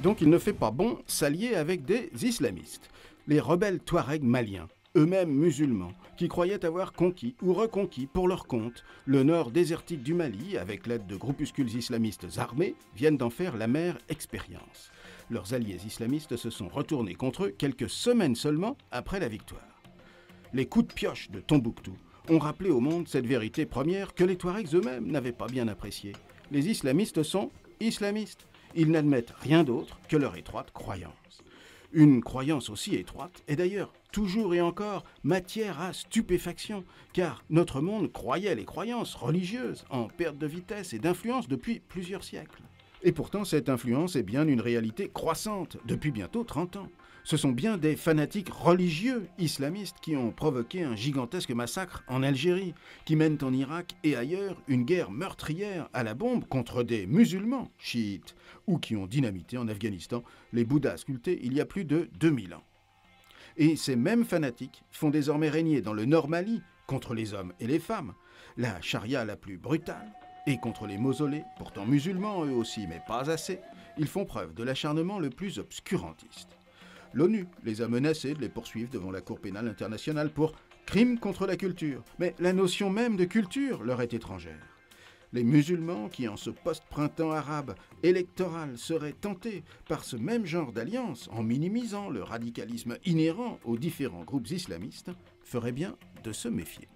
Donc il ne fait pas bon s'allier avec des islamistes. Les rebelles Touaregs maliens, eux-mêmes musulmans, qui croyaient avoir conquis ou reconquis pour leur compte le nord désertique du Mali avec l'aide de groupuscules islamistes armés, viennent d'en faire l'amère expérience. Leurs alliés islamistes se sont retournés contre eux quelques semaines seulement après la victoire. Les coups de pioche de Tombouctou ont rappelé au monde cette vérité première que les Touaregs eux-mêmes n'avaient pas bien appréciée. Les islamistes sont islamistes. Ils n'admettent rien d'autre que leur étroite croyance. Une croyance aussi étroite est d'ailleurs toujours et encore matière à stupéfaction, car notre monde croyait les croyances religieuses en perte de vitesse et d'influence depuis plusieurs siècles. Et pourtant, cette influence est bien une réalité croissante depuis bientôt 30 ans. Ce sont bien des fanatiques religieux islamistes qui ont provoqué un gigantesque massacre en Algérie, qui mènent en Irak et ailleurs une guerre meurtrière à la bombe contre des musulmans chiites, ou qui ont dynamité en Afghanistan les Bouddhas sculptés il y a plus de 2000 ans. Et ces mêmes fanatiques font désormais régner dans le Nord Mali, contre les hommes et les femmes, la charia la plus brutale, et contre les mausolées, pourtant musulmans eux aussi, mais pas assez, ils font preuve de l'acharnement le plus obscurantiste. L'ONU les a menacés de les poursuivre devant la Cour pénale internationale pour crimes contre la culture. Mais la notion même de culture leur est étrangère. Les musulmans qui, en ce post-printemps arabe électoral, seraient tentés par ce même genre d'alliance, en minimisant le radicalisme inhérent aux différents groupes islamistes, feraient bien de se méfier.